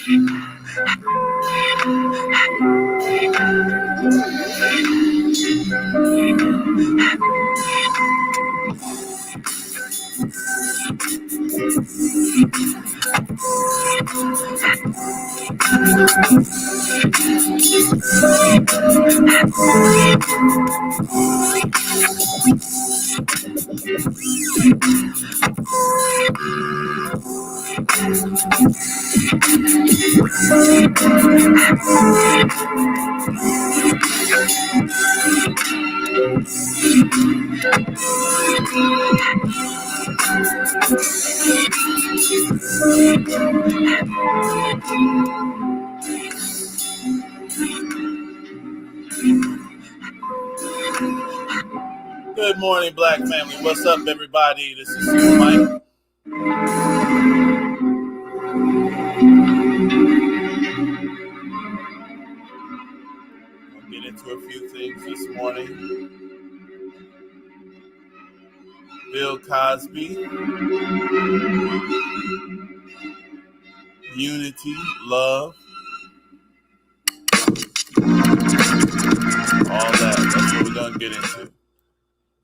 Good morning, Black family. What's up, everybody? This is Super Mike. We'll get into a few things this morning. Bill Cosby, unity, love, all that. That's what we're going to get into.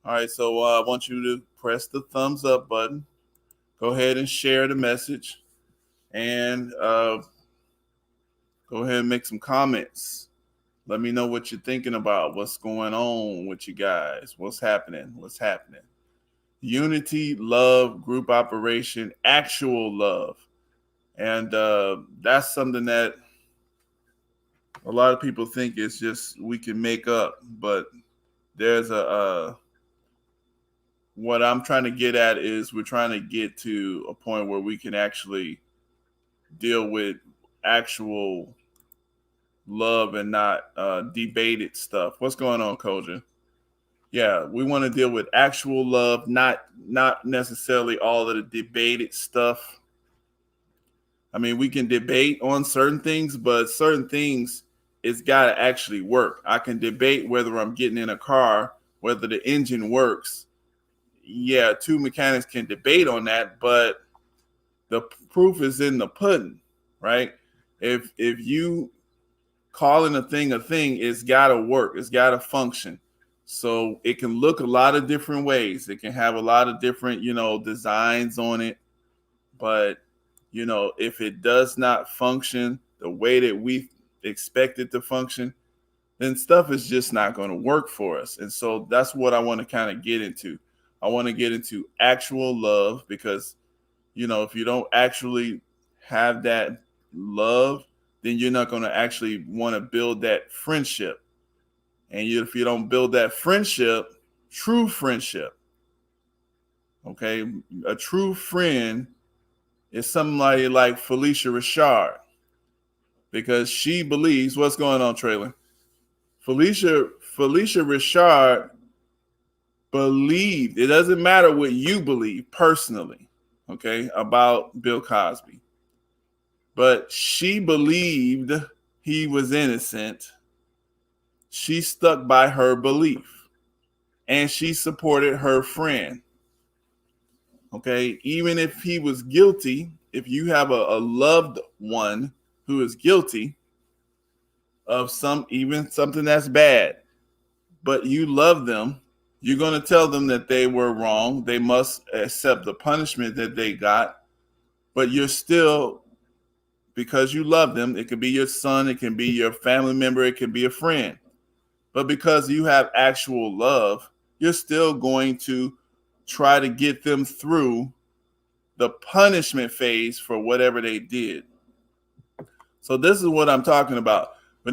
All right, so I want you to press the thumbs up button. Go ahead and share the message. And go ahead and make some comments. Let me know what you're thinking about, what's going on with you guys, what's happening. Unity, love, group operation, actual love. And that's something that a lot of people think is just we can make up. But there's what I'm trying to get at is we're trying to get to a point where we can actually deal with actual love and not debated stuff. What's going on, Koja? Yeah, we want to deal with actual love, not necessarily all of the debated stuff. I mean, we can debate on certain things, but certain things it's got to actually work. I can debate whether I'm getting in a car, whether the engine works. Yeah, two mechanics can debate on that, but the proof is in the pudding, right? If you calling a thing, it's got to work. It's got to function. So it can look a lot of different ways. It can have a lot of different, designs on it. But, if it does not function the way that we expect it to function, then stuff is just not going to work for us. And so that's what I want to kind of get into. I want to get into actual love because, if you don't actually have that love, then you're not going to actually want to build that friendship. And if you don't build that friendship, true friendship, okay, a true friend is somebody like Felicia Richard because she believes, what's going on, Traylon? Felicia Richard believed, it doesn't matter what you believe personally, okay, about Bill Cosby, but she believed he was innocent. She stuck by her belief and she supported her friend. Okay, even if he was guilty, if you have a loved one who is guilty of something that's bad, but you love them, you're going to tell them that they were wrong. They must accept the punishment that they got, but you're still, because you love them, it could be your son, it can be your family member, it can be a friend. But because you have actual love, you're still going to try to get them through the punishment phase for whatever they did. So this is what I'm talking about. We're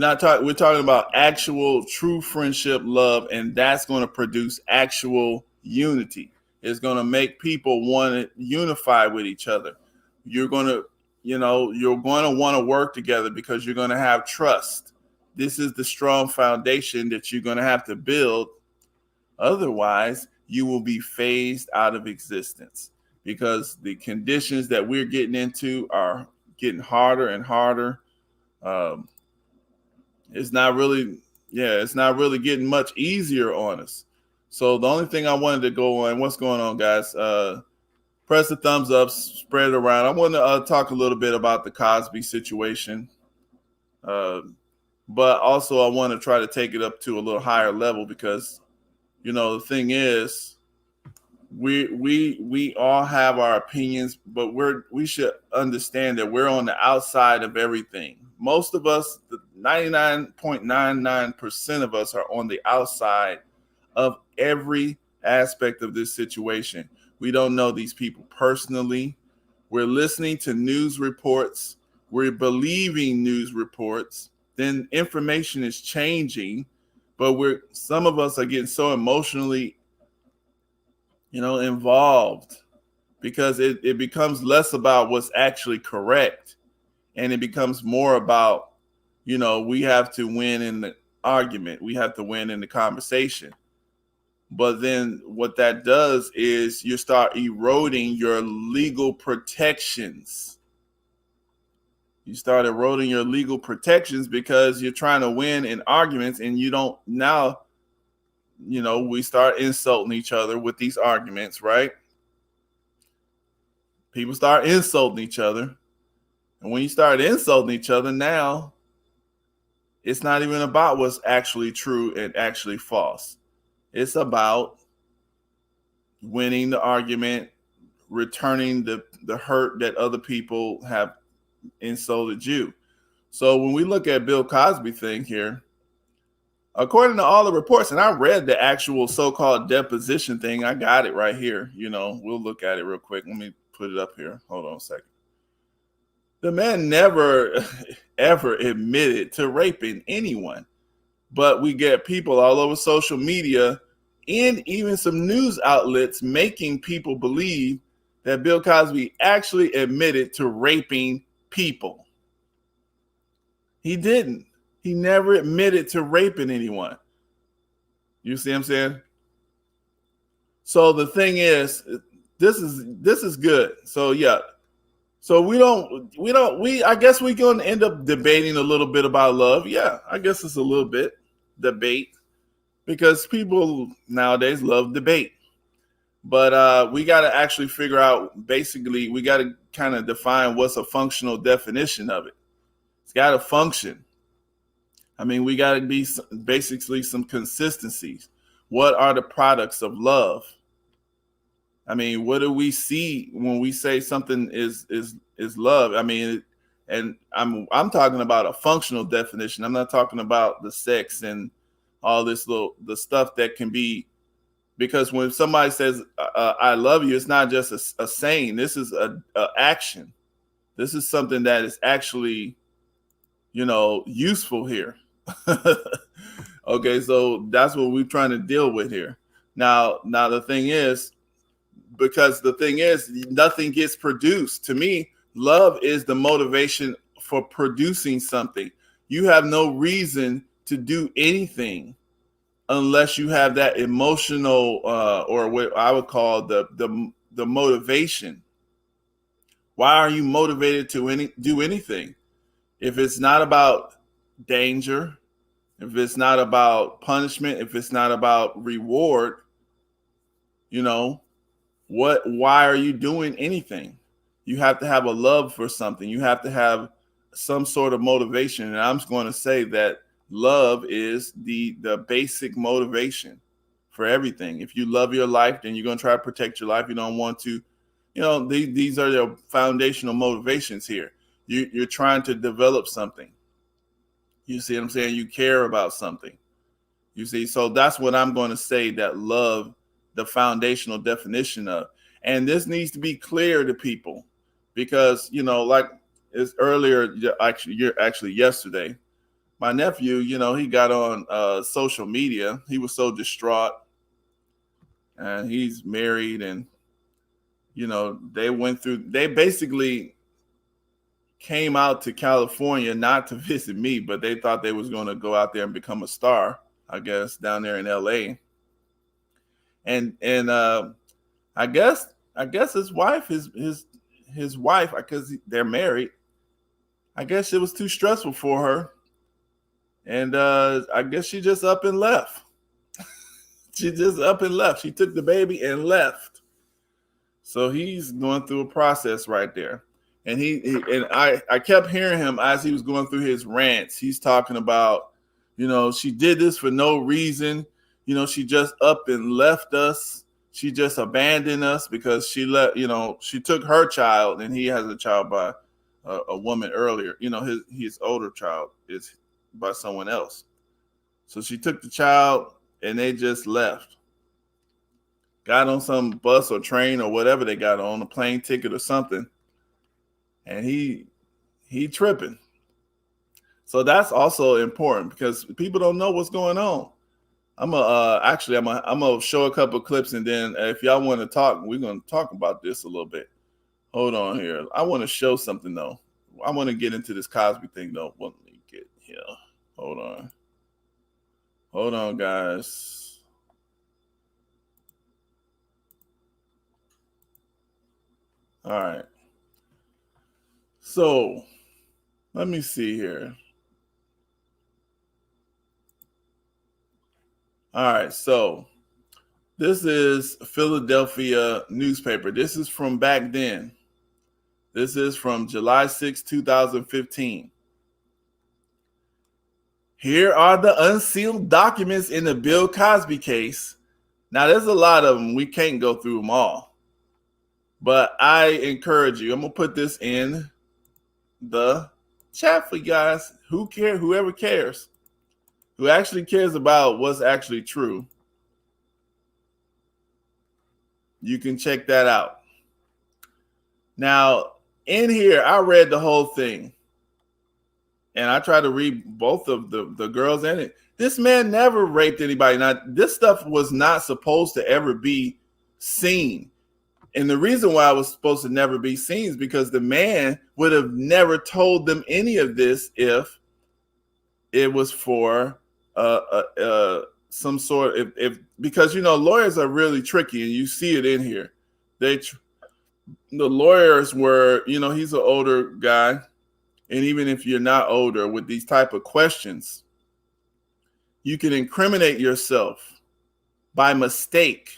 talking about actual true friendship, love, and that's going to produce actual unity. It's going to make people want to unify with each other. You're going to want to work together because you're going to have trust. This is the strong foundation that you're going to have to build. Otherwise, you will be phased out of existence because the conditions that we're getting into are getting harder and harder. It's not really getting much easier on us. So the only thing I wanted to go on, what's going on, guys? Press the thumbs up, spread it around. I want to talk a little bit about the Cosby situation, but also I want to try to take it up to a little higher level because, the thing is, we all have our opinions, but we should understand that we're on the outside of everything. Most of us, 99.99% of us, are on the outside of every aspect of this situation. We don't know these people personally. We're listening to news reports. We're believing news reports. Then information is changing, but some of us are getting so emotionally involved because it becomes less about what's actually correct, and it becomes more about, we have to win in the argument, we have to win in the conversation. But then what that does is you start eroding your legal protections. You start eroding your legal protections because you're trying to win in arguments, and you don't now, we start insulting each other with these arguments, right? People start insulting each other. And when you start insulting each other, now it's not even about what's actually true and actually false. It's about winning the argument, returning the hurt that other people have insulted you. So when we look at Bill Cosby thing here, according to all the reports, and I read the actual so-called deposition thing, I got it right here. We'll look at it real quick. Let me put it up here. Hold on a second. The man never, ever admitted to raping anyone. But we get people all over social media and even some news outlets making people believe that Bill Cosby actually admitted to raping people. He didn't. He never admitted to raping anyone. You see what I'm saying? So the thing is, this is good. So yeah. So I guess we're going to end up debating a little bit about love. Yeah, I guess it's a little bit debate because people nowadays love debate. But we got to actually figure out, basically, we got to kind of define what's a functional definition of it. It's got to function. I mean, we got to be basically some consistencies. What are the products of love? I mean, what do we see when we say something is love? I mean, and I'm talking about a functional definition. I'm not talking about the sex and all this the stuff that can be, because when somebody says I love you, it's not just a saying. This is a action. This is something that is actually, useful here. Okay, so that's what we're trying to deal with here. Now the thing is, because the thing is, nothing gets produced. To me, love is the motivation for producing something. You have no reason to do anything unless you have that emotional or what I would call the motivation. Why are you motivated to do anything? If it's not about danger, if it's not about punishment, if it's not about reward, why are you doing anything? You have to have a love for something. You have to have some sort of motivation. And I'm just going to say that love is the basic motivation for everything. If you love your life, then you're going to try to protect your life. You don't want to, these are the foundational motivations here. You're trying to develop something. You see what I'm saying? You care about something. You see, so that's what I'm going to say that love, the foundational definition of. And this needs to be clear to people because, like it's earlier, actually yesterday, my nephew, he got on social media. He was so distraught, and he's married, and, they basically came out to California not to visit me, but they thought they was going to go out there and become a star, I guess, down there in LA. And I guess his wife, his wife, because they're married, I guess it was too stressful for her. And I guess she just up and left. She just up and left. She took the baby and left. So he's going through a process right there. And I kept hearing him as he was going through his rants. He's talking about, she did this for no reason. She just up and left us. She just abandoned us because she took her child, and he has a child by a woman earlier. His older child is by someone else. So she took the child and they just left. Got on some bus or train or whatever they got on, a plane ticket or something, and he tripping. So that's also important because people don't know what's going on. I'm gonna show a couple of clips, and then if y'all want to talk, we're gonna talk about this a little bit. Hold on here. I want to show something though. I want to get into this Cosby thing though. Let me get here. Hold on, guys. All right. So let me see here. All right. So this is Philadelphia newspaper. This is from back then. This is from July 6, 2015. Here are the unsealed documents in the Bill Cosby case. Now, there's a lot of them. We can't go through them all. But I encourage you. I'm going to put this in the chat for you guys. Whoever cares. Who actually cares about what's actually true. You can check that out. Now, in here, I read the whole thing. And I tried to read both of the girls in it. This man never raped anybody. Now, this stuff was not supposed to ever be seen. And the reason why it was supposed to never be seen is because the man would have never told them any of this if it was for some sort of, because lawyers are really tricky, and you see it in here. The lawyers were, he's an older guy, and even if you're not older, with these type of questions, you can incriminate yourself by mistake.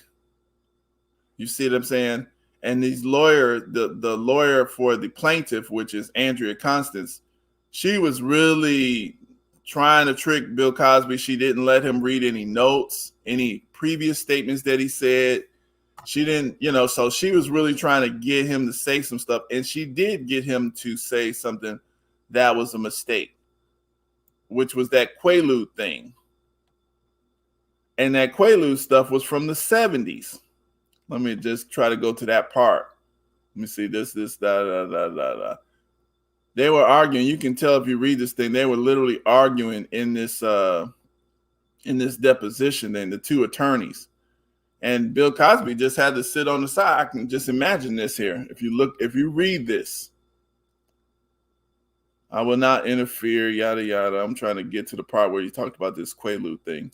You see what I'm saying? And these lawyers, the lawyer for the plaintiff, which is Andrea Constance, she was really trying to trick Bill Cosby. She didn't let him read any notes, any previous statements that he said. She didn't, so she was really trying to get him to say some stuff. And she did get him to say something that was a mistake, which was that Quaalude thing. And that Quaalude stuff was from the 70s. Let me just try to go to that part. Let me see this, da. They were arguing. You can tell if you read this thing, they were literally arguing in this deposition, and the two attorneys. And Bill Cosby just had to sit on the side. I can just imagine this here. If you read this, I will not interfere, yada, yada. I'm trying to get to the part where he talked about this Quaalude thing.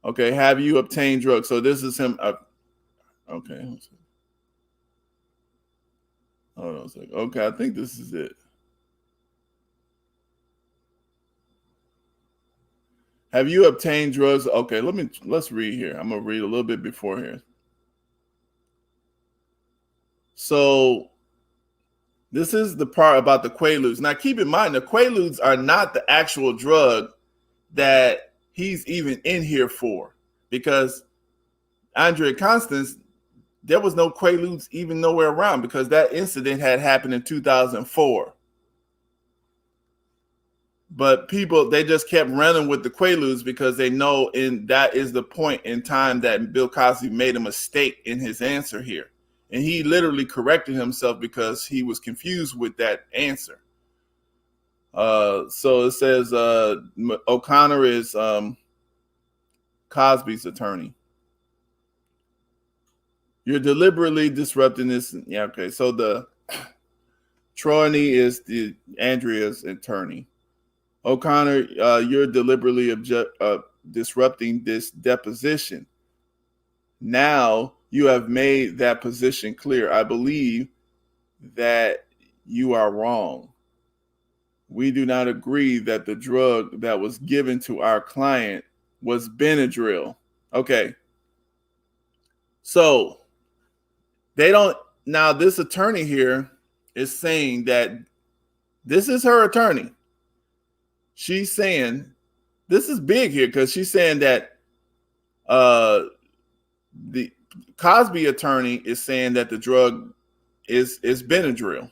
Okay, have you obtained drugs? So this is him. Okay. Hold on a second. Okay, I think this is it. Have you obtained drugs? Okay, let's read here. I'm gonna read a little bit before here. So this is the part about the Quaaludes. Now keep in mind, the Quaaludes are not the actual drug that he's even in here for, because Andrea Constance, there was no Quaaludes even nowhere around, because that incident had happened in 2004. But people, they just kept running with the Quaaludes because they know that is the point in time that Bill Cosby made a mistake in his answer here. And he literally corrected himself because he was confused with that answer. So it says O'Connor is Cosby's attorney. You're deliberately disrupting this. Yeah, okay. So the Troy is the Andrea's attorney. O'Connor, you're deliberately disrupting this deposition. Now you have made that position clear. I believe that you are wrong. We do not agree that the drug that was given to our client was Benadryl. Okay. So They don't. Now, this attorney here is saying that this is her attorney. She's saying this is big here because she's saying that the Cosby attorney is saying that the drug is Benadryl,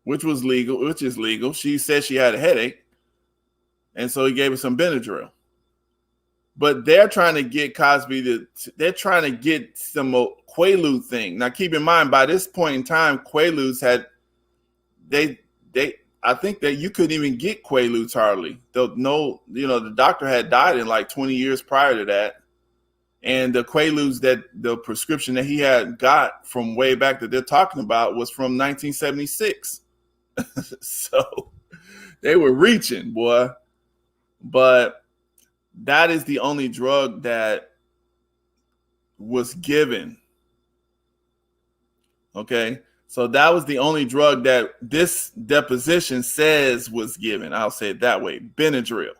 which is legal. She said she had a headache, and so he gave her some Benadryl. But they're trying to get Cosby they're trying to get some Quaalude thing. Now, keep in mind, by this point in time, Quaaludes had I think that you couldn't even get Quaaludes hardly. The doctor had died in like 20 years prior to that. And the Quaaludes the prescription that he had got from way back that they're talking about was from 1976. So they were reaching, boy. But that is the only drug that was given. Okay. So that was the only drug that this deposition says was given. I'll say it that way. Benadryl.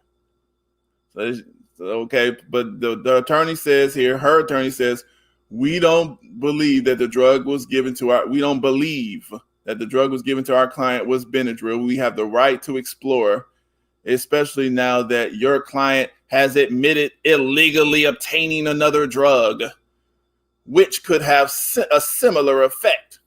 Okay. But the attorney says here, her attorney says, we don't believe that the drug was given to we don't believe that the drug was given to our client was Benadryl. We have the right to explore, especially now that your client has admitted illegally obtaining another drug, which could have a similar effect.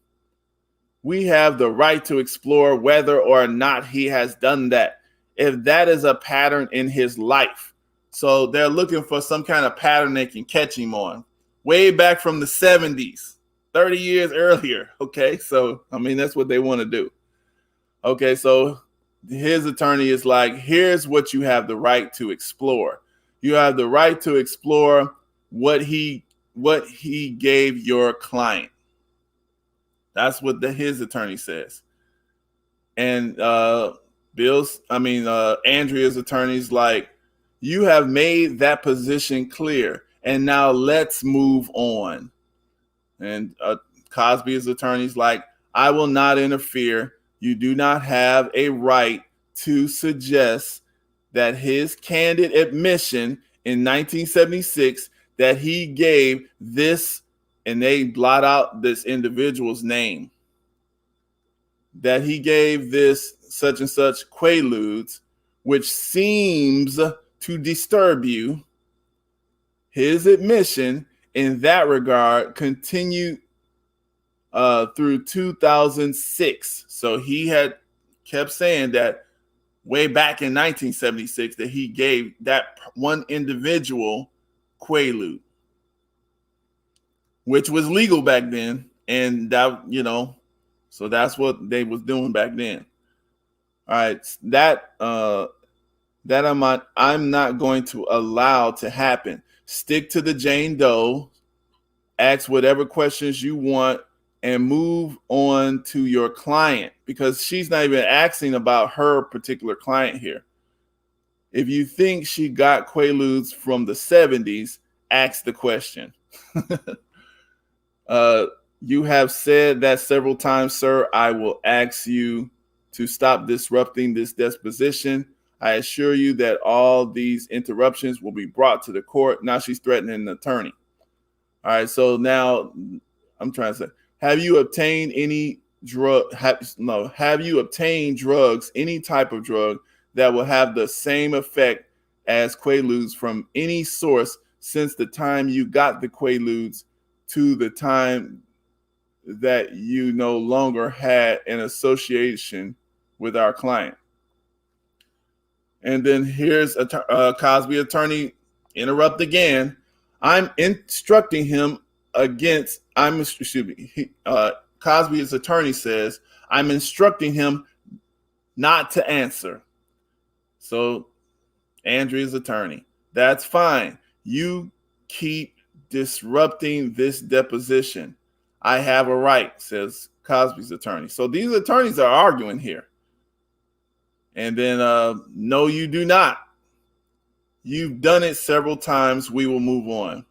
We have the right to explore whether or not he has done that, if that is a pattern in his life. So they're looking for some kind of pattern they can catch him on. Way back from the 70s, 30 years earlier. Okay, so, I mean, that's what they want to do. Okay, so his attorney is like, here's what you have the right to explore. You have the right to explore what he gave your client. That's what his attorney says. And Andrea's attorney's like, you have made that position clear, and now let's move on. And Cosby's attorney's like, I will not interfere. You do not have a right to suggest that his candid admission in 1976 that he gave this, and they blot out this individual's name, that he gave this such and such Quaaludes, which seems to disturb you. His admission in that regard continued through 2006. So he had kept saying that way back in 1976 that he gave that one individual Quaalude, which was legal back then. And that, so that's what they was doing back then. All right. That I'm not going to allow to happen. Stick to the Jane Doe, ask whatever questions you want, and move on to your client, because she's not even asking about her particular client here. If you think she got Quaaludes from the 70s, ask the question. You have said that several times, sir. I will ask you to stop disrupting this deposition. I assure you that all these interruptions will be brought to the court. Now she's threatening an attorney. All right, so now I'm trying to say, have you obtained any have you obtained drugs, any type of drug that will have the same effect as Quaaludes from any source since the time you got the Quaaludes to the time that you no longer had an association with our client? And then here's Cosby attorney interrupt again. Cosby's attorney says, I'm instructing him not to answer. So Andrea's attorney, that's fine. You keep disrupting this deposition. I have a right, says Cosby's attorney. So these attorneys are arguing here. And then, no, you do not. You've done it several times. We will move on.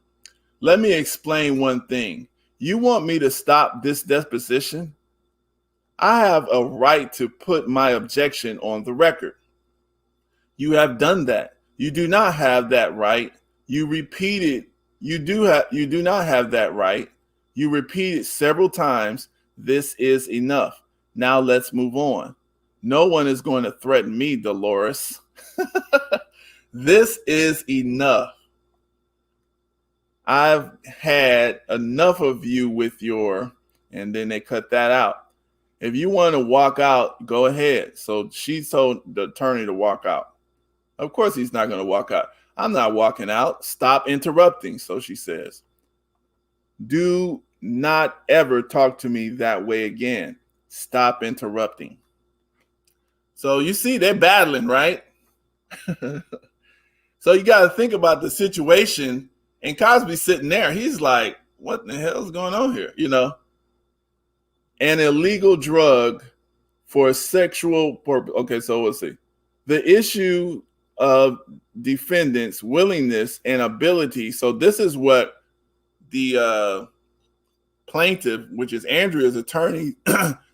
Let me explain one thing. You want me to stop this deposition? I have a right to put my objection on the record. You have done that. You do not have that right. You repeated. You do not have that right. You repeated several times, this is enough. Now let's move on. No one is going to threaten me, Dolores. This is enough. I've had enough of you with your, and then they cut that out. If you want to walk out, go ahead. So she told the attorney to walk out. Of course, he's not going to walk out. I'm not walking out. Stop interrupting. So she says, do not ever talk to me that way again. Stop interrupting. So you see, they're battling, right? So you got to think about the situation. And Cosby's sitting there. He's like, what in the hell is going on here? You know, an illegal drug for sexual purpose. Okay, so let's see. The issue of defendants' willingness and ability. So this is what the plaintiff, which is Andrea's attorney,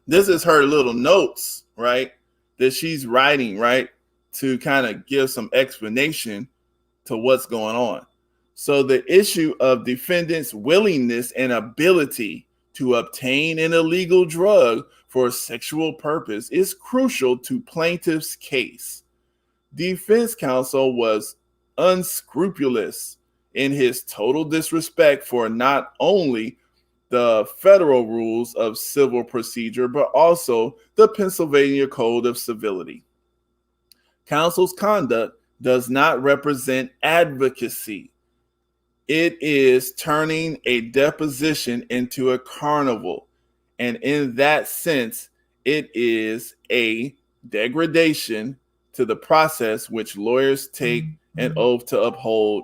this is her little notes, right, that she's writing, right, to kind of give some explanation to what's going on. So the issue of defendants' willingness and ability to obtain an illegal drug for a sexual purpose is crucial to plaintiff's case. Defense counsel was unscrupulous in his total disrespect for not only the federal rules of civil procedure, but also the Pennsylvania Code of Civility. Counsel's conduct does not represent advocacy. It is turning a deposition into a carnival. And in that sense, it is a degradation to the process which lawyers take an oath to uphold.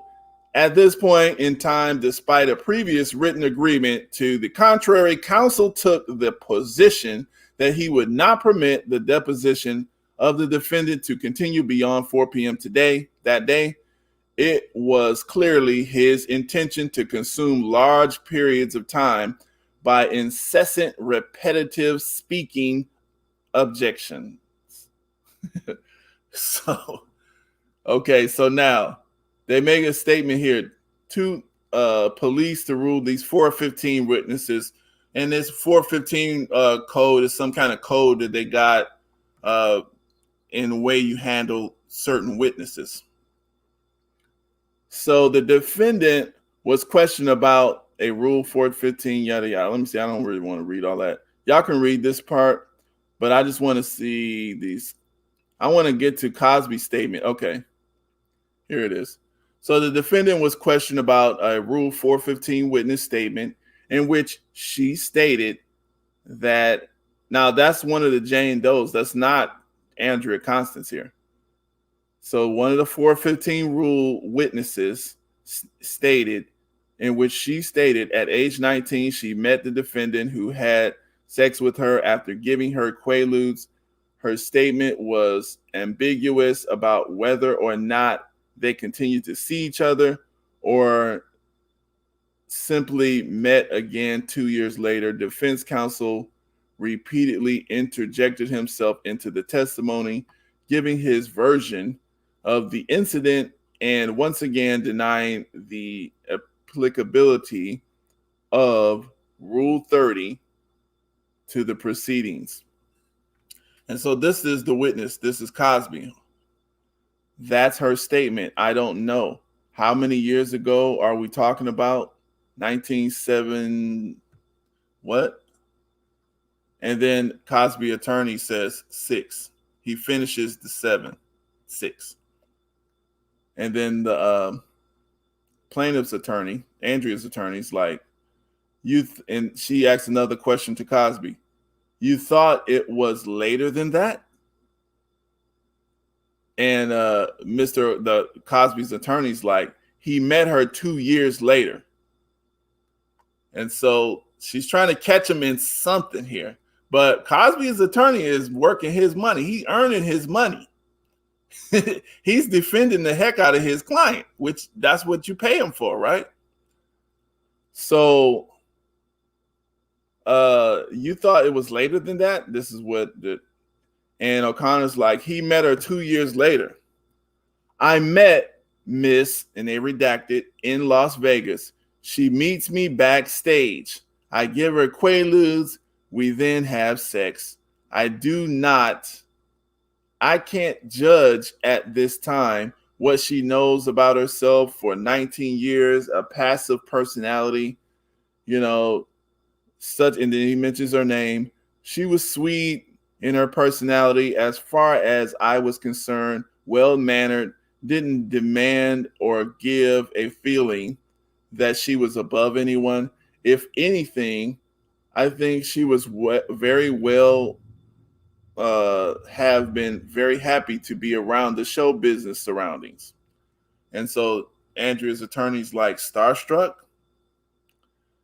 At this point in time, despite a previous written agreement to the contrary, counsel took the position that he would not permit the deposition of the defendant to continue beyond 4 p.m. that day. It was clearly his intention to consume large periods of time by incessant, repetitive speaking objections. So now they make a statement here to police to rule these 415 witnesses. And this 415 code is some kind of code that they got in the way you handle certain witnesses. So the defendant was questioned about a rule 415, yada, yada. Let me see. I don't really want to read all that. Y'all can read this part, but I just want to see these. I want to get to Cosby's statement. Okay, here it is. So the defendant was questioned about a rule 415 witness statement in which she stated that, now that's one of the Jane Does. That's not Andrea Constance here. So one of the 415 rule witnesses stated, in which she stated at age 19, she met the defendant who had sex with her after giving her Quaaludes. Her statement was ambiguous about whether or not they continued to see each other or simply met again 2 years later. Defense counsel repeatedly interjected himself into the testimony, giving his version of the incident and once again denying the applicability of Rule 30 to the proceedings. And so this is the witness. This is Cosby. That's her statement. I don't know. How many years ago are we talking about? 1907, what? And then Cosby attorney says 6. He finishes the 6. And then the plaintiff's attorney, Andrea's attorney, is like, and she asks another question to Cosby. You thought it was later than that? And the Cosby's attorney's like, he met her 2 years later. And so she's trying to catch him in something here. But Cosby's attorney is working his money. He's earning his money. He's defending the heck out of his client, which that's what you pay him for, right? So you thought it was later than that? This is what and O'Connor's like, he met her 2 years later. I met Miss, and they redacted, in Las Vegas. She meets me backstage. I give her quaaludes. We then have sex. I do not, I can't judge at this time what she knows about herself for 19 years, a passive personality, you know, such. And then he mentions her name. She was sweet in her personality as far as I was concerned, well mannered, didn't demand or give a feeling that she was above anyone. If anything, I think she was very well, have been very happy to be around the show business surroundings. And so Andrea's attorney's like, starstruck?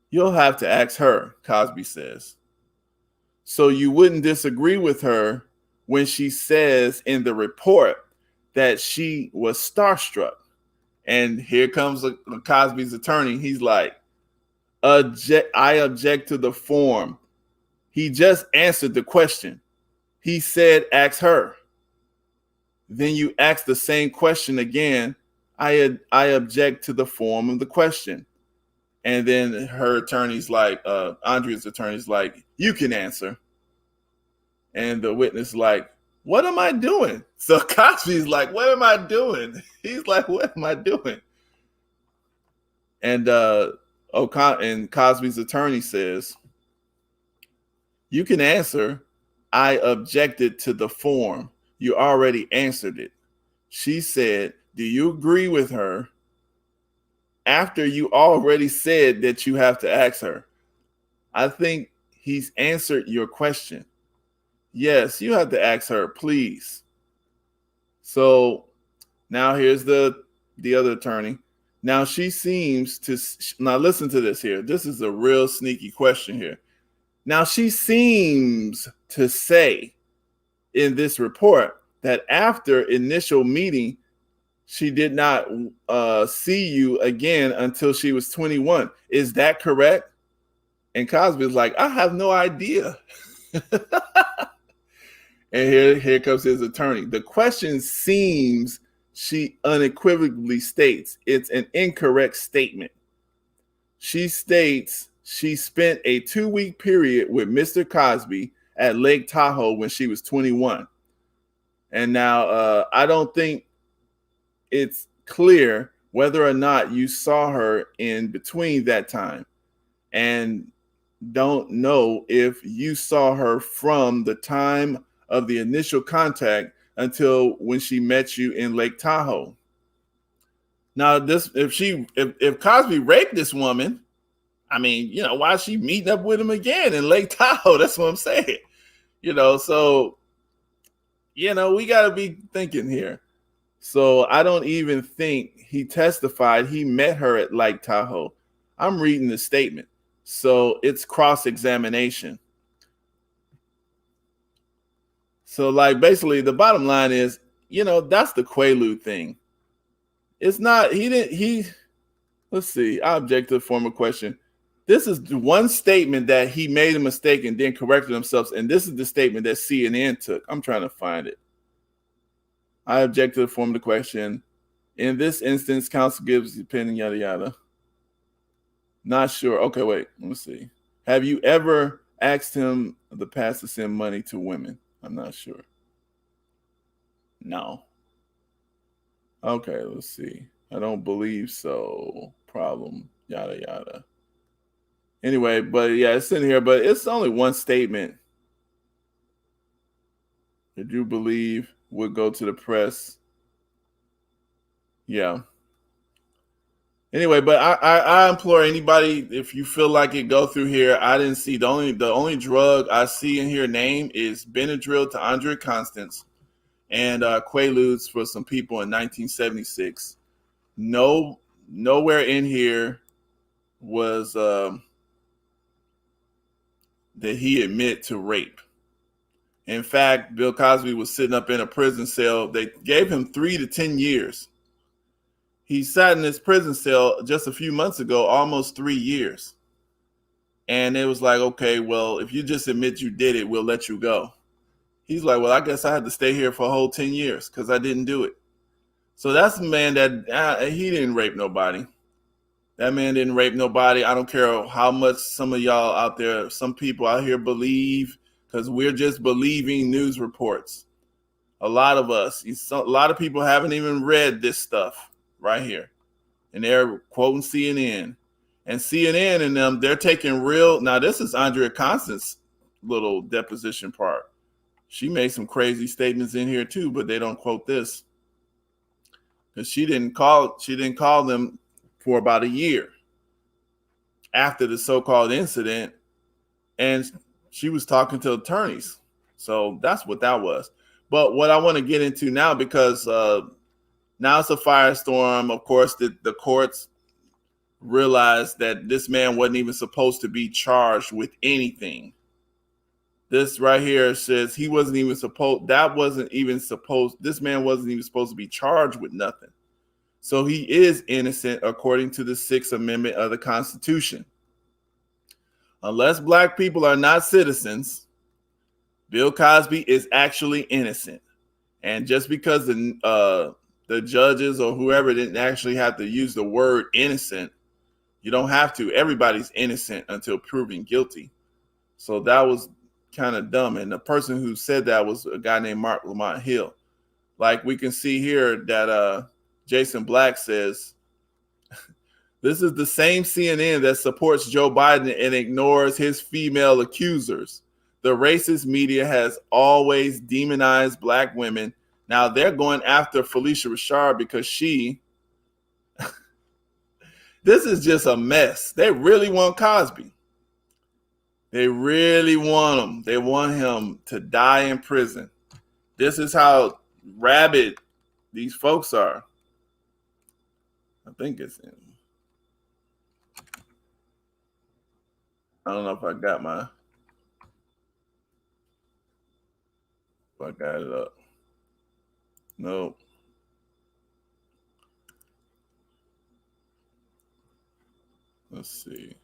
You'll have to ask her, Cosby says. So you wouldn't disagree with her when she says in the report that she was starstruck. And here comes Cosby's attorney. He's like, I object to the form. He just answered the question. He said, ask her. Then you ask the same question again. I object to the form of the question. And then her attorney's like, Andrea's attorney's like, you can answer. And the witness like, what am I doing? So Cosby's like, what am I doing? He's like, what am I doing? And and Cosby's attorney says, you can answer. I objected to the form. You already answered it. She said, do you agree with her? After you already said that you have to ask her. I think he's answered your question. Yes, you have to ask her, please. So now here's the other attorney. Now she seems to, now listen to this here. This is a real sneaky question here. Now she seems to say in this report that after initial meeting, she did not see you again until she was 21. Is that correct? And Cosby's like, I have no idea. And here comes his attorney. The question seems, she unequivocally states, it's an incorrect statement. She states she spent a 2-week period with Mr. Cosby at Lake Tahoe when she was 21. And now I don't think it's clear whether or not you saw her in between that time. And don't know if you saw her from the time of the initial contact until when she met you in Lake Tahoe. Now, this if Cosby raped this woman, I mean, why is she meeting up with him again in Lake Tahoe? That's what I'm saying. So we got to be thinking here. So I don't even think he testified he met her at Lake Tahoe. I'm reading the statement. So it's cross-examination. So like basically the bottom line is, that's the Quaalude thing. It's not, let's see, I object to the former question. This is one statement that he made a mistake and then corrected himself. And this is the statement that CNN took. I'm trying to find it. I object to the form of the question. In this instance, counsel gives the opinion, yada, yada. Not sure. Okay, wait. Let me see. Have you ever asked him the past to send money to women? I'm not sure. No. Okay, let's see. I don't believe so. Problem, yada, yada. Anyway, but yeah, it's in here, but it's only one statement. Did you believe would go to the press? Yeah. Anyway, but I implore anybody, if you feel like it, go through here. I didn't see the only drug I see in here name is Benadryl to Andre Constance and Quaaludes for some people in 1976. Nowhere in here was that he admit to rape. In fact, Bill Cosby was sitting up in a prison cell. They gave him 3 to 10 years. He sat in his prison cell just a few months ago, almost 3 years. And it was like, okay, well, if you just admit you did it, we'll let you go. He's like, well, I guess I had to stay here for a whole 10 years because I didn't do it. So that's the man that he didn't rape nobody. That man didn't rape nobody. I don't care how much some of y'all out there, some people out here believe, because we're just believing news reports. A lot of us, a lot of people haven't even read this stuff right here. And they're quoting CNN. And CNN and them, they're taking real. Now, this is Andrea Constance's little deposition part. She made some crazy statements in here too, but they don't quote this because she didn't call them for about a year after the so-called incident, and she was talking to attorneys. So that's what that was. But what I want to get into now, because now it's a firestorm. Of course, the courts realized that this man wasn't even supposed to be charged with anything. This right here says he wasn't even supposed, that wasn't even supposed, this man wasn't even supposed to be charged with nothing. So he is innocent according to the Sixth Amendment of the Constitution. Unless black people are not citizens, Bill Cosby is actually innocent. And just because the judges or whoever didn't actually have to use the word innocent, you don't have to. Everybody's innocent until proven guilty. So that was kind of dumb. And the person who said that was a guy named Mark Lamont Hill. Like we can see here that Jason Black says, this is the same CNN that supports Joe Biden and ignores his female accusers. The racist media has always demonized black women. Now they're going after Felicia Rashard because this is just a mess. They really want Cosby. They really want him. They want him to die in prison. This is how rabid these folks are. I think it's in. I don't know if I got it up. Nope. Let's see.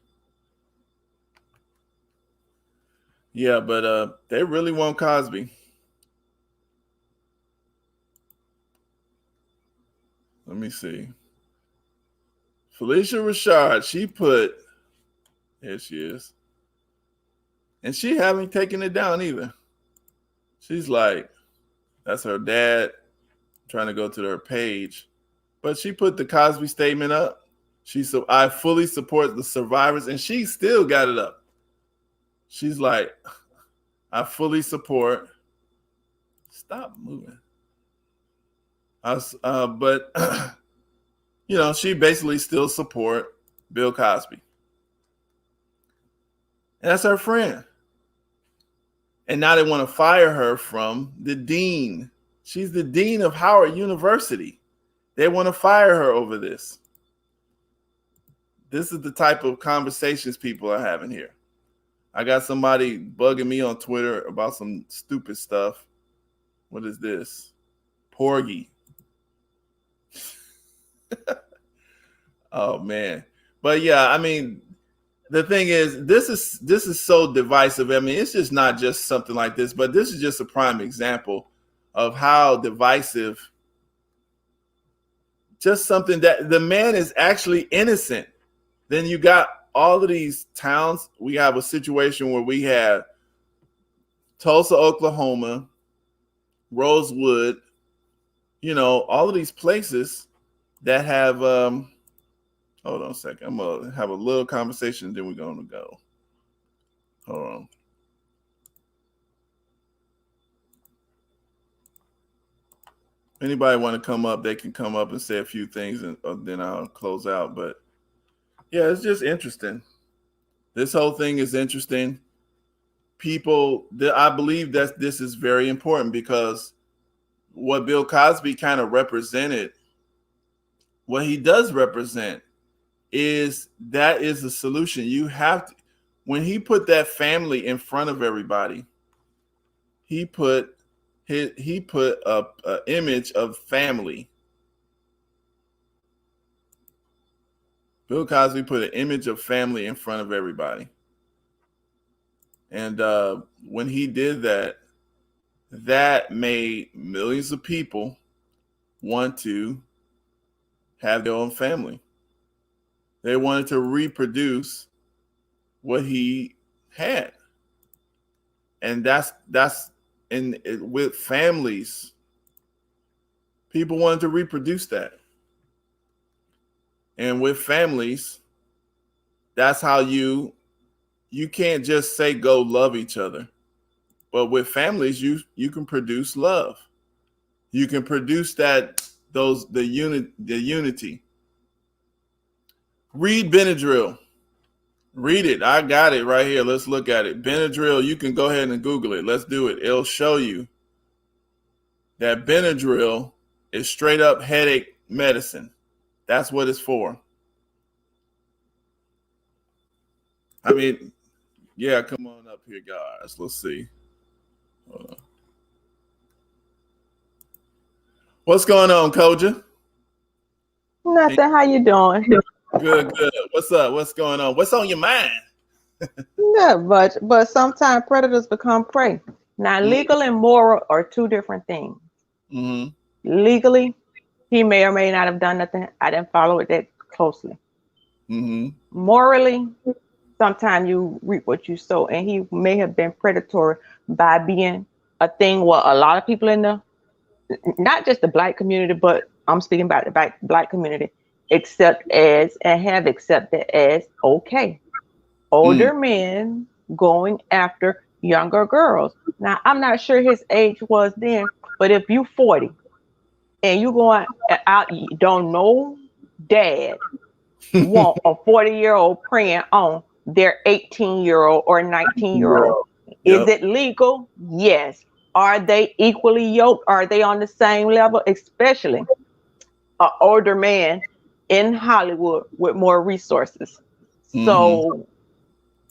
Yeah, but they really want Cosby. Let me see. Felicia Rashard, here she is. And she haven't taken it down either. She's like, that's her dad trying to go to her page. But she put the Cosby statement up. I fully support the survivors, and she still got it up. She's like, I fully support. Stop moving. But she basically still support Bill Cosby. And that's her friend. And now they want to fire her from the dean. She's the dean of Howard University. They want to fire her over this. This is the type of conversations people are having here. I got somebody bugging me on Twitter about some stupid stuff. What is this? Porgy. Oh man. But yeah, I mean, the thing is, this is so divisive. I mean, it's just not just something like this, but this is just a prime example of how divisive. Just something that the man is actually innocent. Then you got all of these towns. We have a situation where we have Tulsa, Oklahoma, Rosewood, all of these places that have hold on a second. I'm gonna have a little conversation, then we're gonna go. Hold on. Anybody want to come up, they can come up and say a few things, and then I'll close out. But yeah, it's just interesting. This whole thing is interesting. I believe that this is very important because what Bill Cosby kind of represented, what he does represent, is the solution. You have to, when he put that family in front of everybody, he put a image of family. Bill Cosby put an image of family in front of everybody. And when he did that, that made millions of people want to have their own family. They wanted to reproduce what he had. And that's with families, people wanted to reproduce that. And with families, that's how you can't just say go love each other. But with families, you can produce love. You can produce the unity. Read Benadryl. Read it. I got it right here. Let's look at it. Benadryl, you can go ahead and Google it. Let's do it. It'll show you that Benadryl is straight up headache medicine. That's what it's for. I mean, yeah, come on up here, guys. Let's see. What's going on, Koja? Nothing. How you doing? Good. What's up? What's going on? What's on your mind? Not much, but sometimes predators become prey. Now, legal and moral are two different things. Mm-hmm. Legally, he may or may not have done nothing. I didn't follow it that closely. Mm-hmm. Morally, sometimes you reap what you sow, and he may have been predatory by being a thing where a lot of people in the, not just the black community, but I'm speaking about the black community, accept as and have accepted as okay. Older men going after younger girls. Now, I'm not sure his age was then, but if you 40 and you going out, you don't know dad want a 40-year-old preying on their 18-year-old or 19-year-old. Yep. Is it legal? Yes. Are they equally yoked? Are they on the same level? Especially an older man in Hollywood with more resources. So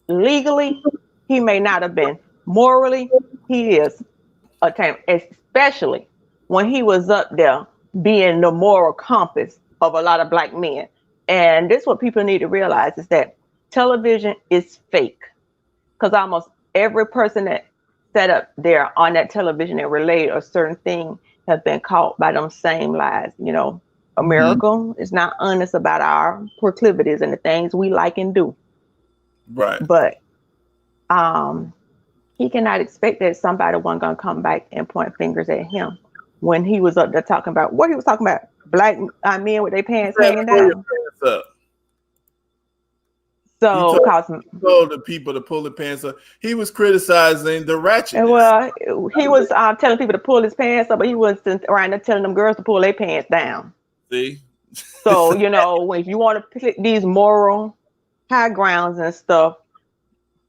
legally, he may not have been. Morally, he is a time, especially when he was up there being the moral compass of a lot of black men. And this is what people need to realize is that television is fake. Because almost every person that sat up there on that television and relayed a certain thing have been caught by them same lies. You know, America is not honest about our proclivities and the things we like and do. Right. But he cannot expect that somebody wasn't going to come back and point fingers at him when he was up there talking about what he was talking about. Black men with their pants hanging down. So, he told the people to pull their pants up. He was criticizing the ratchetness. Well, he was telling people to pull his pants up, but he was around there telling them girls to pull their pants down. See? So, you know, if you want to pick these moral high grounds and stuff,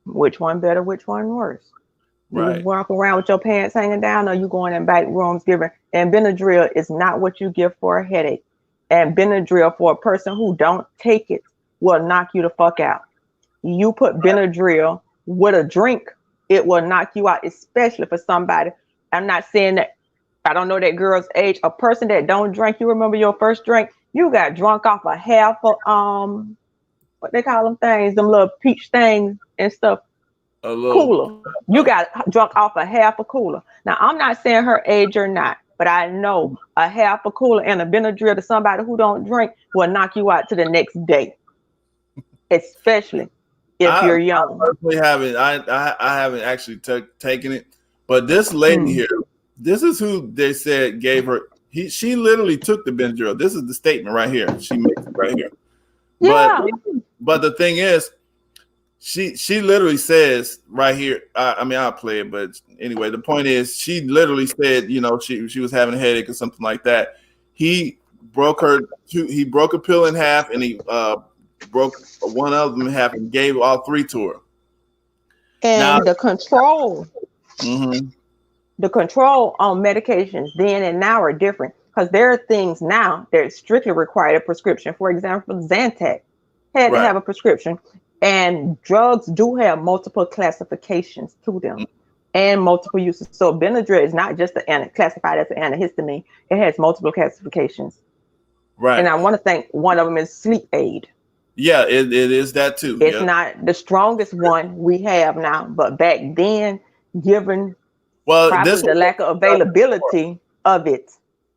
which one better, which one worse? Right. You walk around with your pants hanging down, or you going in back rooms giving. And Benadryl is not what you give for a headache. And Benadryl for a person who don't take it will knock you the fuck out. You put Benadryl with a drink, it will knock you out, especially for somebody. I'm not saying that, I don't know that girl's age. A person that don't drink, you remember your first drink, you got drunk off a half of what they call them things, them little peach things and stuff. A little cooler. You got drunk off a half a cooler. Now, I'm not saying her age or not, but I know a half a cooler and a Benadryl to somebody who don't drink will knock you out to the next day, especially if you're young. I haven't actually taken it, but this lady here, this is who they said gave her. She literally took the Benadryl. This is the statement right here. She makes it right here. Yeah. But the thing is, she literally says right here. I mean, I'll play it, but anyway, the point is, she literally said, you know, she was having a headache or something like that. He broke a pill in half, and he broke one of them in half and gave all three to her. And now, the control on medications then and now are different, because there are things now that strictly require a prescription. For example, Zantac had to have a prescription, and drugs do have multiple classifications to them and multiple uses. So Benadryl is not just classified as an antihistamine; it has multiple classifications. Right. And I want to think one of them is sleep aid. Yeah, it is that too. It's not the strongest one we have now, but back then, given probably the lack of availability of it.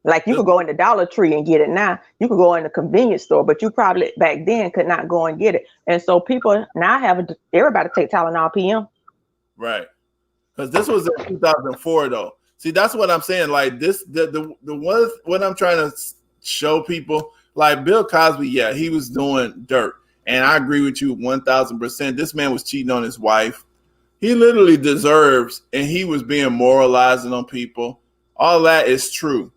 Like you could go in the Dollar Tree and get it now. You could go in the convenience store, but you probably back then could not go and get it. And so people now everybody take Tylenol PM. Right. Because this was in 2004 though. See, that's what I'm saying. Like this, the one what I'm trying to show people, like Bill Cosby, yeah, he was doing dirt. And I agree with you 1,000%. This man was cheating on his wife. He literally deserves, and he was being moralizing on people. All that is true.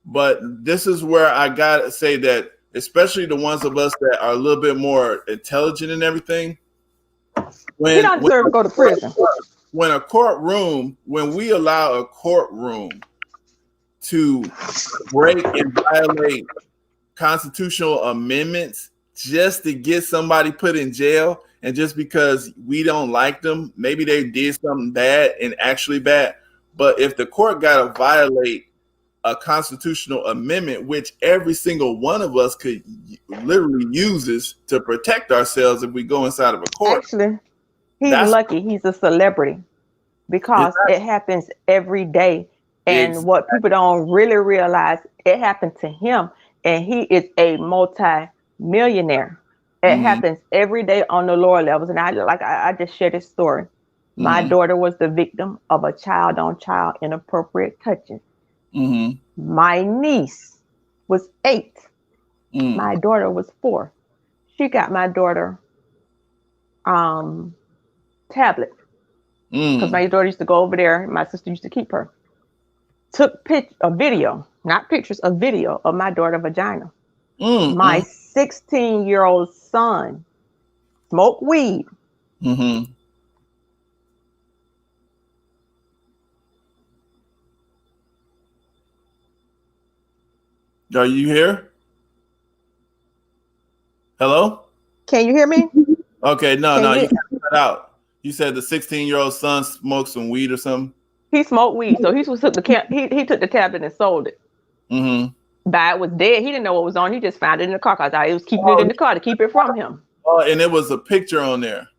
But this is where I got to say that, especially the ones of us that are a little bit more intelligent and everything. He don't deserve to go to prison. When we allow a courtroom to break and violate constitutional amendments just to get somebody put in jail, and just because we don't like them, maybe they did something bad and actually bad. But if the court got to violate a constitutional amendment, which every single one of us could literally uses to protect ourselves if we go inside of a court. Actually, he's lucky he's a celebrity because it happens every day. And what people don't really realize, it happened to him, and he is a multi-millionaire. It happens every day on the lower levels. And I just shared this story. My daughter was the victim of a child-on-child inappropriate touching. My niece was 8. My daughter was 4. She got my daughter tablet because my daughter used to go over there. My sister used to keep her. Took a video, not pictures, a video of my daughter's vagina. My 16-year-old son smoked weed. Are you here? Hello? Can you hear me? Okay, no, you can't cut out. You said the 16-year-old son smoked some weed or something? He smoked weed, so he took the tablet and sold it. But it was dead. He didn't know what was on. He just found it in the car because he was keeping it in the car to keep it from him. Oh, and it was a picture on there.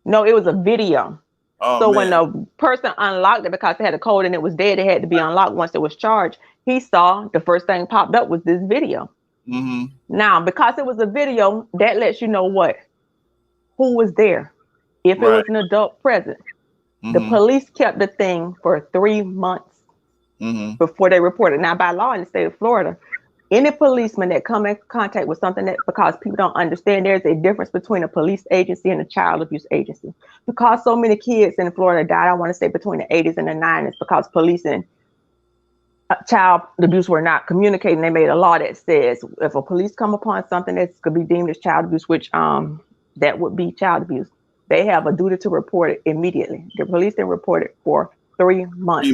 No, it was a video. Oh, so man. When the person unlocked it because they had a code and it was dead, it had to be unlocked once it was charged. He saw the first thing popped up was this video. Now, because it was a video, that lets you know who was there. If it was an adult present. The police kept the thing for 3 months before they reported. Now, by law in the state of Florida, any policeman that come in contact with something that, because people don't understand, there's a difference between a police agency and a child abuse agency. Because so many kids in Florida died, I want to say between the 80s and the 90s, because police and child abuse were not communicating. They made a law that says if a police come upon something that could be deemed as child abuse, which that would be child abuse, they have a duty to report it immediately. The police didn't report it for 3 months.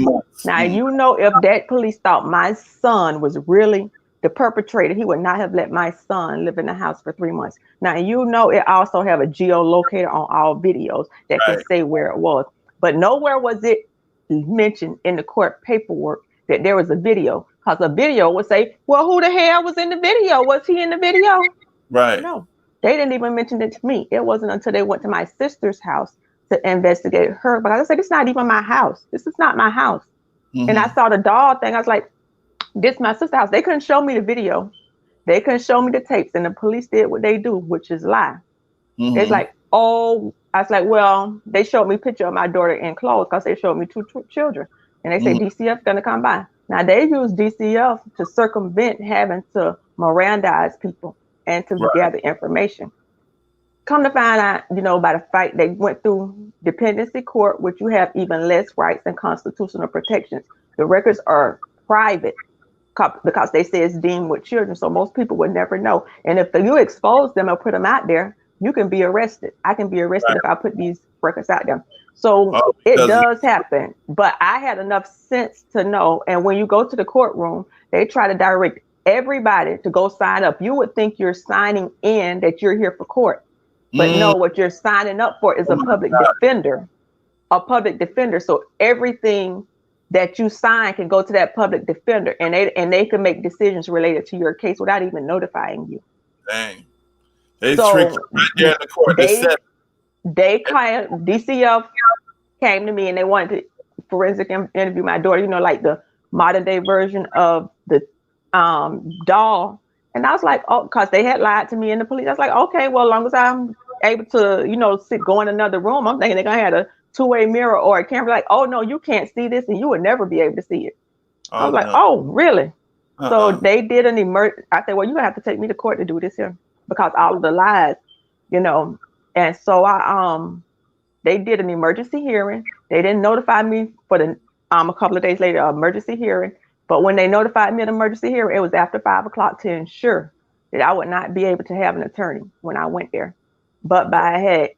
Now, you know, if that police thought my son was really the perpetrator, he would not have let my son live in the house for 3 months. Now, you know, it also have a geolocator on all videos that can say where it was. But nowhere was it mentioned in the court paperwork that there was a video, because a video would say, well, who the hell was in the video? Was he in the video? Right. No, they didn't even mention it to me. It wasn't until they went to my sister's house to investigate her. But I said, it's not even my house. This is not my house. And I saw the dog thing. I was like, this is my sister's house. They couldn't show me the video. They couldn't show me the tapes. And the police did what they do, which is lie. It's like, oh, I was like, well, they showed me a picture of my daughter in clothes because they showed me 2 children. And they say DCF's going to come by. Now, they use DCF to circumvent having to Mirandize people and to gather information. Come to find out, you know, by the fact they went through dependency court, which you have even less rights and constitutional protections. The records are private because they say it's deemed with children. So most people would never know. And if you expose them or put them out there, you can be arrested. I can be arrested if I put these records out there. So it does happen. But I had enough sense to know. And when you go to the courtroom, they try to direct everybody to go sign up. You would think you're signing in that you're here for court. But no, what you're signing up for is a public defender. A public defender. So everything that you sign can go to that public defender, and they can make decisions related to your case without even notifying you. Dang. They tricked right there in the court. DCF came to me and they wanted to forensic interview my daughter, you know, like the modern day version of the doll. And I was like, oh, because they had lied to me and the police. I was like, okay, well, as long as I'm able to, go in another room, I'm thinking they're going to have a two-way mirror or a camera. Like, oh, no, you can't see this and you would never be able to see it. I Oh was like, no. oh, really? So Uh-uh. they did an I said, well, you're going to have to take me to court to do this here because all of the lies, And so they did an emergency hearing. They didn't notify me for a couple of days later, emergency hearing. But when they notified me of the emergency hearing, it was after 5 o'clock to ensure that I would not be able to have an attorney when I went there. But I had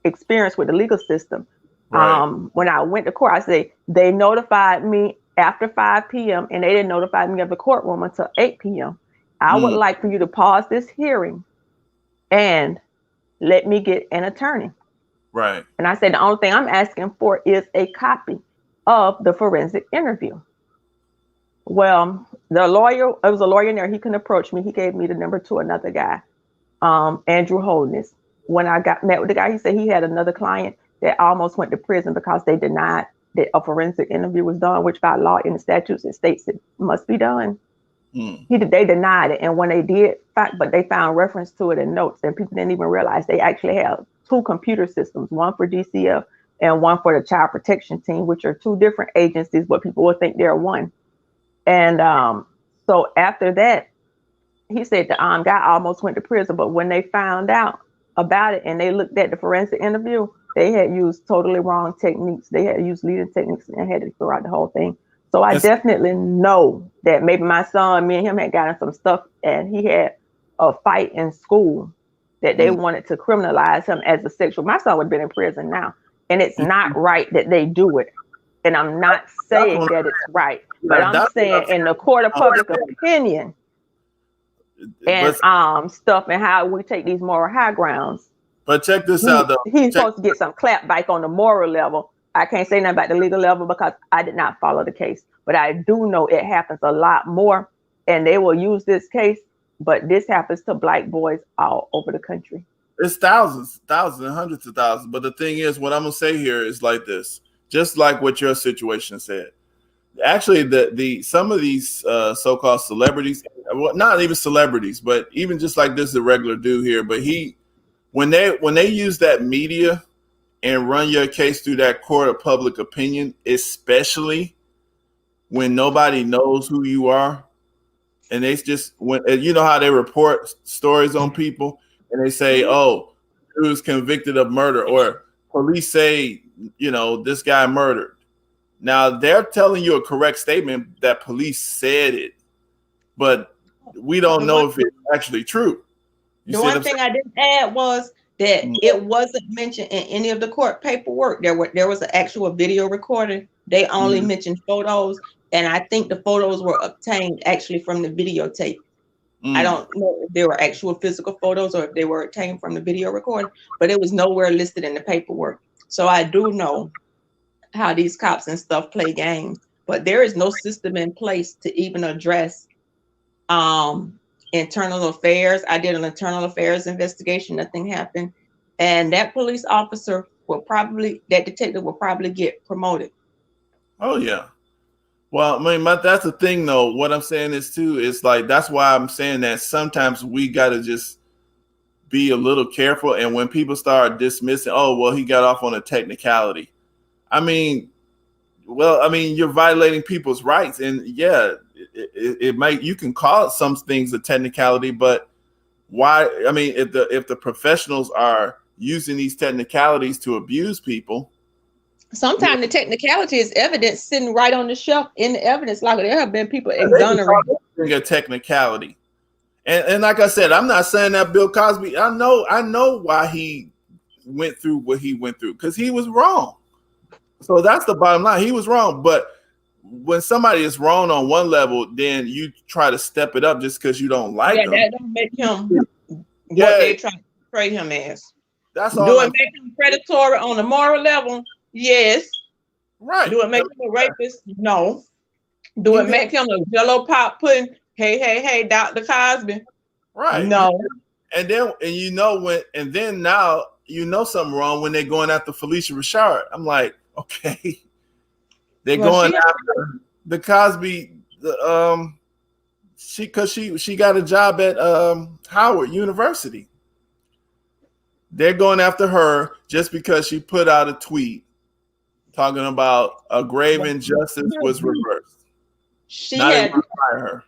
experience with the legal system. Right. When I went to court, I said they notified me after 5 p.m. and they didn't notify me of the courtroom until 8 p.m. I would like for you to pause this hearing and let me get an attorney. Right. And I said, the only thing I'm asking for is a copy of the forensic interview. Well, there was a lawyer in there. He couldn't approach me. He gave me the number to another guy, Andrew Holness. When I met with the guy, he said he had another client that almost went to prison because they denied that a forensic interview was done, which by law in the statutes it states it must be done. They denied it. And when they did, but they found reference to it in notes, and people didn't even realize they actually have two computer systems, one for DCF and one for the Child Protection Team, which are two different agencies, but people will think they're one. And so after that, he said the guy almost went to prison, but when they found out about it and they looked at the forensic interview, they had used totally wrong techniques. They had used leading techniques and had to throw out the whole thing. So I definitely know that maybe my son, me and him had gotten some stuff, and he had a fight in school that they wanted to criminalize him as a sexual. My son would have been in prison now. And it's not right that they do it. And I'm not saying that it's right, but I'm saying in the court of public opinion and stuff and how we take these moral high grounds. But check this out, though. He's supposed to get some clap back on the moral level. I can't say nothing about the legal level because I did not follow the case. But I do know it happens a lot more, and they will use this case. But this happens to Black boys all over the country. It's thousands and hundreds of thousands. But the thing is, what I'm going to say here is like this, just like what your situation said. Actually, some of these so-called celebrities, well, not even celebrities, but even just like this, the regular dude here, but when they use that media and run your case through that court of public opinion, especially when nobody knows who you are, and they just how they report stories on people and they say, oh, he was convicted of murder, or police say, this guy murdered. Now they're telling you a correct statement that police said it, but we don't know if it's actually true. The one thing I didn't add was that it wasn't mentioned in any of the court paperwork. There was an actual video recording. They only mentioned photos, and I think the photos were obtained actually from the videotape. I don't know if they were actual physical photos or if they were obtained from the video recording, but it was nowhere listed in the paperwork. So I do know how these cops and stuff play games, but there is no system in place to even address internal affairs. I did an internal affairs investigation. Nothing happened. And that police officer that detective will probably get promoted. Oh, yeah. Well, I mean, that's the thing, though. What I'm saying is, too, is like, that's why I'm saying that sometimes we got to just be a little careful. And when people start dismissing, oh, well, he got off on a technicality. I mean, you're violating people's rights. And yeah, it might, you can call it some things a technicality, but why? I mean, if the professionals are using these technicalities to abuse people. Sometimes the technicality is evidence sitting right on the shelf in the evidence. Like there have been people exonerated. A technicality. And like I said, I'm not saying that Bill Cosby, I know why he went through what he went through, because he was wrong. So that's the bottom line. He was wrong. But when somebody is wrong on one level, then you try to step it up just because you don't like him. That don't make him what they try to portray him as. That's all. Do it make him predatory on the moral level? Yes. Right. Do it make him a rapist? No. Do it make him a Jello pop pudding? Hey, Dr. Cosby. Right. No. And then now something wrong when they're going after Felicia Rashard. I'm like, okay. They're going after the Cosby. She got a job at Howard University. They're going after her just because she put out a tweet talking about a grave injustice was reversed. She Now they had want to fire her.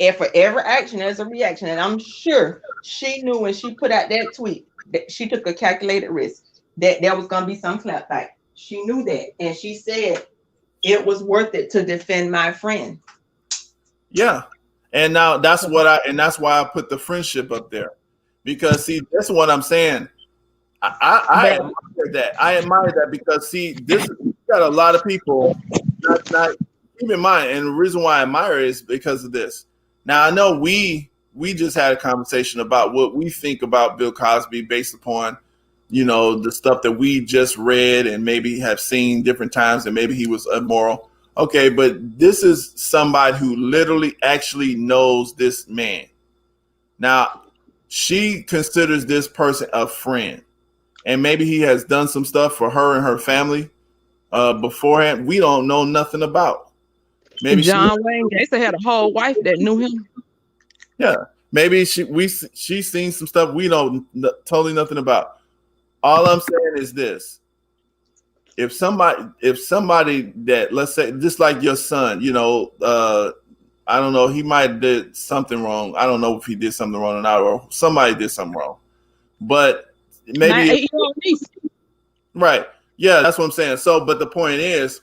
And for every action, there's a reaction. And I'm sure she knew when she put out that tweet that she took a calculated risk that there was going to be some clapback. She knew that. And she said it was worth it to defend my friend. Yeah. And now that's why I put the friendship up there. Because see, that's what I'm saying. I admire that. I admire that because see, this got a lot of people not keep in mind, and the reason why I admire it is because of this. Now I know we just had a conversation about what we think about Bill Cosby based upon, the stuff that we just read and maybe have seen different times, and maybe he was immoral. Okay, but this is somebody who literally actually knows this man. Now, she considers this person a friend, and maybe he has done some stuff for her and her family beforehand. We don't know nothing about. Maybe John Wayne Gacy had a whole wife that knew him. Yeah, maybe she's seen some stuff we know totally nothing about. All I'm saying is this: if somebody that, let's say, just like your son, I don't know, he might have did something wrong. I don't know if he did something wrong or not, or somebody did something wrong. But maybe right. Yeah, that's what I'm saying. So, but the point is,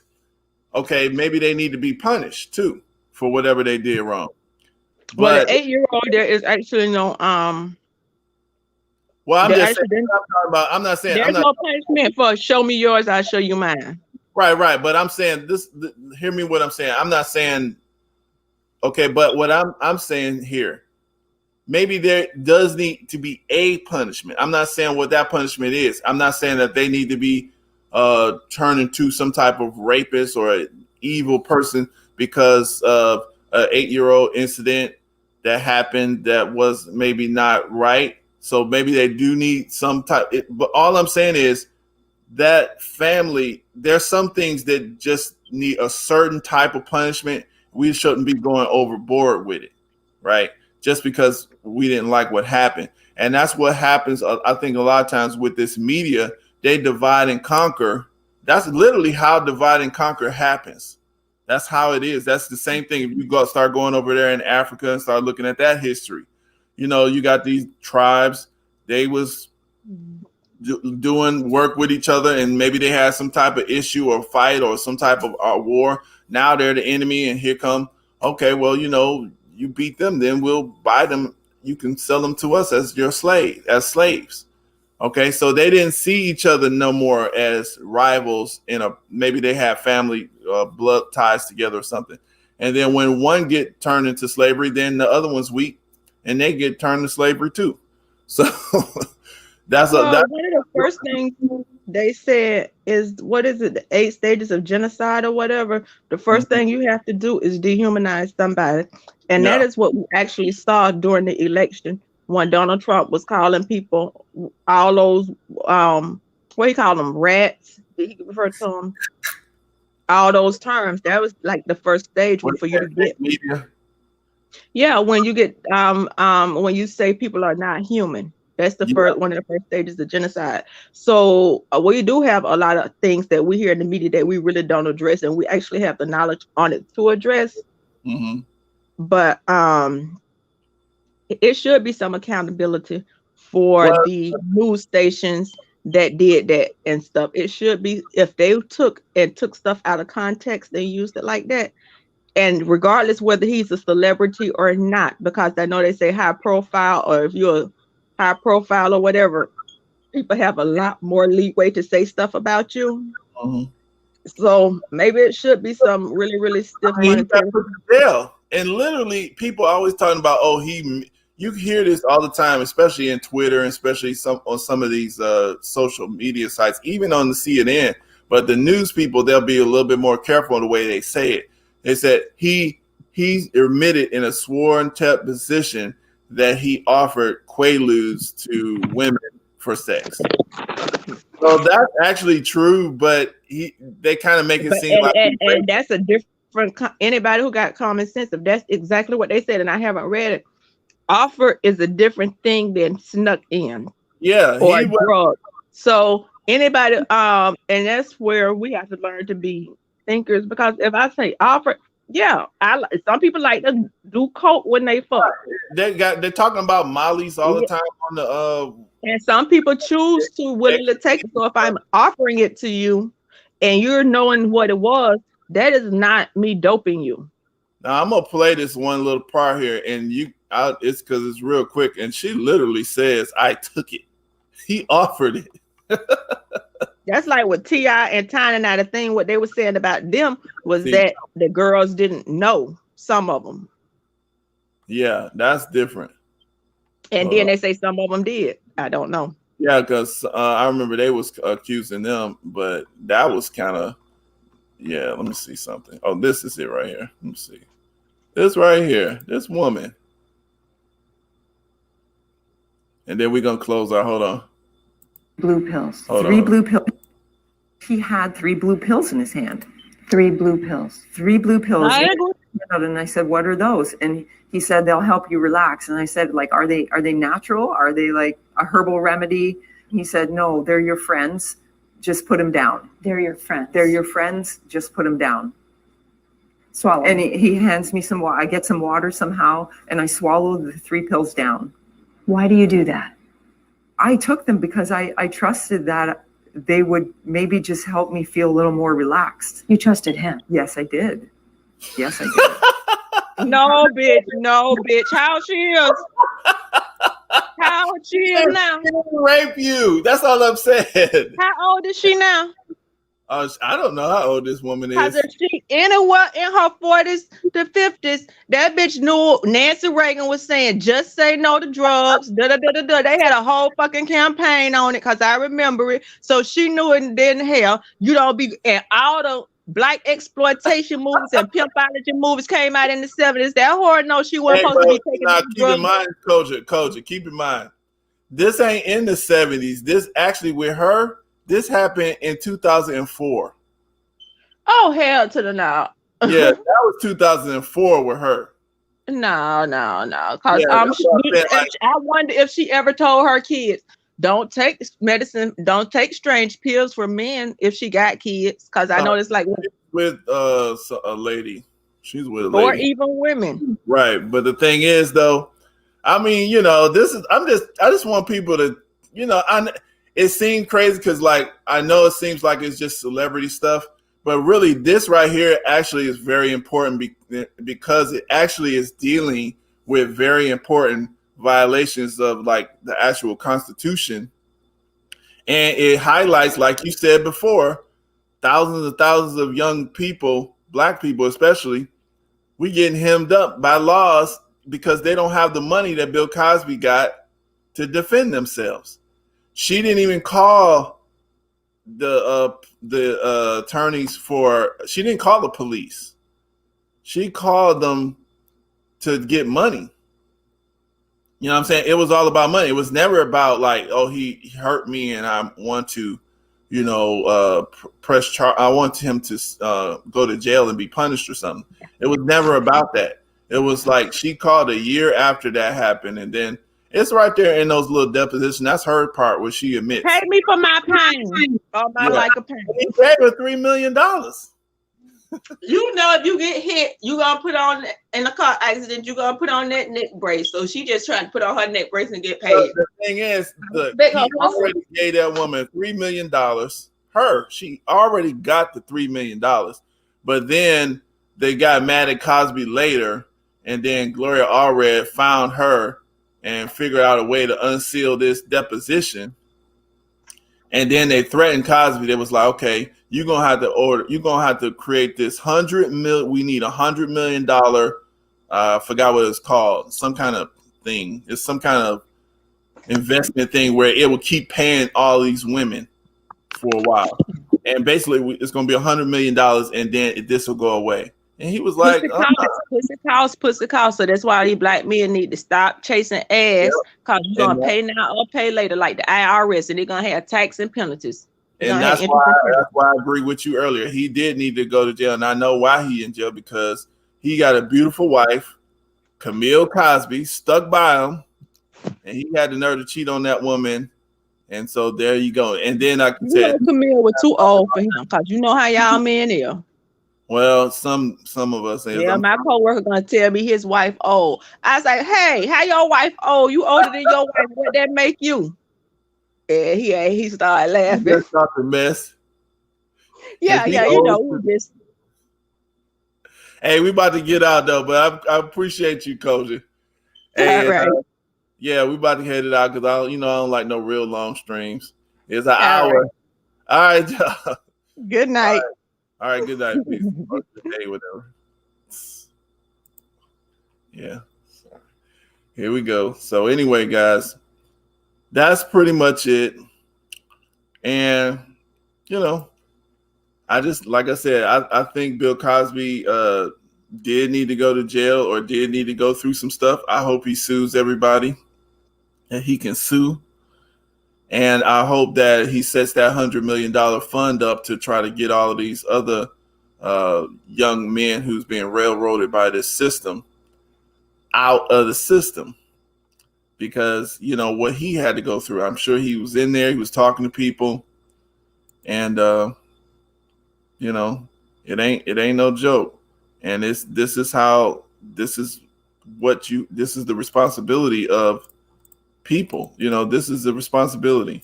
okay, maybe they need to be punished too for whatever they did wrong. But the 8-year-old, there is actually no well, I'm just saying, I'm not saying there's no punishment for show me yours, I'll show you mine. Right. But I'm saying this. Hear me what I'm saying. I'm not saying. Okay, but what I'm saying here, maybe there does need to be a punishment. I'm not saying what that punishment is. I'm not saying that they need to be turned into some type of rapist or an evil person because of an 8-year-old incident that happened that was maybe not right. So maybe they do need some type. But all I'm saying is that family, there's some things that just need a certain type of punishment. We shouldn't be going overboard with it, right? Just because we didn't like what happened. And that's what happens, I think, a lot of times with this media. They divide and conquer. That's literally how divide and conquer happens. That's how it is. That's the same thing. If you start going over there in Africa and start looking at that history, you got these tribes. They was doing work with each other, and maybe they had some type of issue or fight or some type of war. Now they're the enemy, and here come, okay, well, you beat them, then we'll buy them. You can sell them to us as slaves. Okay, so they didn't see each other no more as rivals. Maybe they have family blood ties together or something. And then when one get turned into slavery, then the other one's weak, and they get turned to slavery too. So that's one of the first things they said is, what is it, the 8 stages of genocide or whatever. The first thing you have to do is dehumanize somebody, and that is what we actually saw during the election. When Donald Trump was calling people all those, what he called them, rats, did he refer to them? All those terms. That was like the first stage for you to get. Media? Yeah, when you get, when you say people are not human, that's the first one of the first stages of genocide. So we do have a lot of things that we hear in the media that we really don't address, and we actually have the knowledge on it to address. Mm-hmm. But it should be some accountability for the news stations that did that and stuff. It should be, if they took stuff out of context and used it like that, and regardless whether he's a celebrity or not, because I know they say high profile, or if you're a high profile or whatever, people have a lot more leeway to say stuff about you. Mm-hmm. So maybe it should be some really, really stiff monetary. And literally, people are always talking about, you hear this all the time, especially in Twitter, and especially on some of these social media sites, even on the CNN. But the news people, they'll be a little bit more careful in the way they say it. They said he admitted in a sworn position that he offered quaaludes to women for sex. So that's actually true, but they kind of make it seem like. And that's a different from anybody who got common sense, if that's exactly what they said, and I haven't read it, offer is a different thing than snuck in. Yeah, or drug. So anybody, and that's where we have to learn to be thinkers. Because if I say offer, yeah, some people like to do coke when they fuck. They're talking about mollies all the time on the and some people choose to willingly take it. So if I'm offering it to you and you're knowing what it was, that is not me doping you. Now I'm gonna play this one little part here, and it's because it's real quick. And she literally says, "I took it." He offered it. That's like with T.I. and Tiny. Now the thing what they were saying about them was that the girls didn't know, some of them. Yeah, that's different. And then they say some of them did. I don't know. Yeah, because I remember they was accusing them, but that was kind of, yeah, let me see something. Oh, this is it right here. Let me see. This right here, this woman. And then we're going to close our, hold on. Blue pills. Blue pills. He had 3 blue pills in his hand. 3 blue pills. 3 blue pills. And I said, what are those? And he said, they'll help you relax. And I said, like, are they natural? Are they like a herbal remedy? He said, no, they're your friends. Just put them down. They're your friends. They're your friends. Just put them down. Swallow. And he hands me some water. I get some water somehow, and I swallow the 3 pills down. Why do you do that? I took them because I trusted that they would maybe just help me feel a little more relaxed. You trusted him? Yes, I did. Yes, I did. No, bitch. How she is? How she is now? Rape you. That's all I'm saying. How old is she now? I don't know how old this woman is. Because if she anywhere in her 40s to 50s, that bitch knew Nancy Reagan was saying, just say no to drugs. They had a whole fucking campaign on it because I remember it. So she knew it didn't hell. You don't be, and all the black exploitation movies and pimpology movies came out in the 70s. That whore knows she wasn't supposed to be taking drugs. Keep in mind, Culture, keep in mind, this ain't in the 70s. This actually with her. This happened in 2004. Oh, hell to the no. Yeah, that was 2004 with her. No. Because I wonder if she ever told her kids, don't take medicine, don't take strange pills for men if she got kids. Because I know it's like with a lady. She's with a lady. Or even women. Right. But the thing is, though, I mean, you know, I just want people to, you know, it seemed crazy because, like, I know it seems like it's just celebrity stuff, but really this right here actually is very important because it actually is dealing with very important violations of, like, the actual Constitution. And it highlights, like you said before, thousands and thousands of young people, black people especially, we getting hemmed up by laws because they don't have the money that Bill Cosby got to defend themselves. She didn't even call the attorneys she didn't call the police. She called them to get money. You know what I'm saying? It was all about money. It was never about like, oh, he hurt me and I want to, you know, press charge. I want him to go to jail and be punished or something. It was never about that. It was like she called a year after that happened, and then it's right there in those little depositions. That's her part where she admits. Pay me for my pain. Or my like a pain. He paid her $3 million. You know, if you get hit, you're going to put on, in a car accident, you're going to put on that neck brace. So she just trying to put on her neck brace and get paid. So the thing is, he already gave that woman $3 million. She already got the $3 million. But then they got mad at Cosby later. And then Gloria Allred found her and figured out a way to unseal this deposition. And then they threatened Cosby. They was like, okay, you're going to have to create this we need $100 million. I forgot what it's called. Some kind of thing. It's some kind of investment thing where it will keep paying all these women for a while. And basically it's going to be $100 million and then this will go away. And he was like, pussy cost. So that's why these black men need to stop chasing ass because you're going to pay now or pay later like the IRS, and they're going to have tax and penalties. And that's why I agree with you earlier. He did need to go to jail, and I know why he in jail, because he got a beautiful wife, Bill Cosby, stuck by him, and he had the nerve to cheat on that woman. And so there you go. And then I said, Camille was too old for him, because you know how y'all men is. Well, some of us. Yeah, my coworker gonna tell me his wife old. I was like, hey, how your wife old? You older than your wife. What that make you? And he started laughing. That's not the mess. Yeah, you know, just. Hey, we about to get out though, but I appreciate you, Koji. And, right. Yeah, we about to head it out because I don't like no real long streams. It's an hour. All right. Good night. All right, good night. Peace. Good day, whatever. Yeah. Here we go. So anyway, guys, that's pretty much it. And I just, like I said, I think Bill Cosby did need to go to jail or did need to go through some stuff. I hope he sues everybody and he can sue. And I hope that he sets that $100 million fund up to try to get all of these other young men who's being railroaded by this system out of the system. Because, what he had to go through, I'm sure he was in there, he was talking to people, and, it ain't no joke. And this is the responsibility of people. This is the responsibility.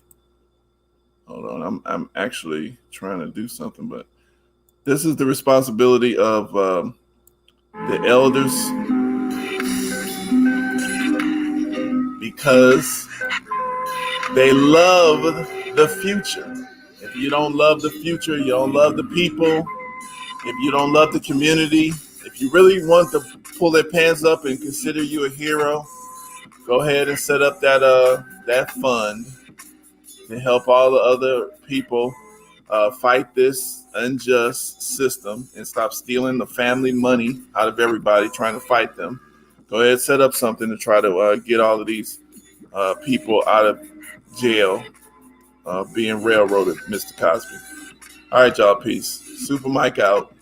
Hold on, I'm actually trying to do something, but this is the responsibility of the elders, because they love the future. If you don't love the future, you don't love the people. If you don't love the community, if you really want to pull their pants up and consider you a hero, go ahead and set up that fund to help all the other people fight this unjust system and stop stealing the family money out of everybody trying to fight them. Go ahead and set up something to try to get all of these people out of jail being railroaded, Mr. Cosby. All right, y'all. Peace. Super Mike out.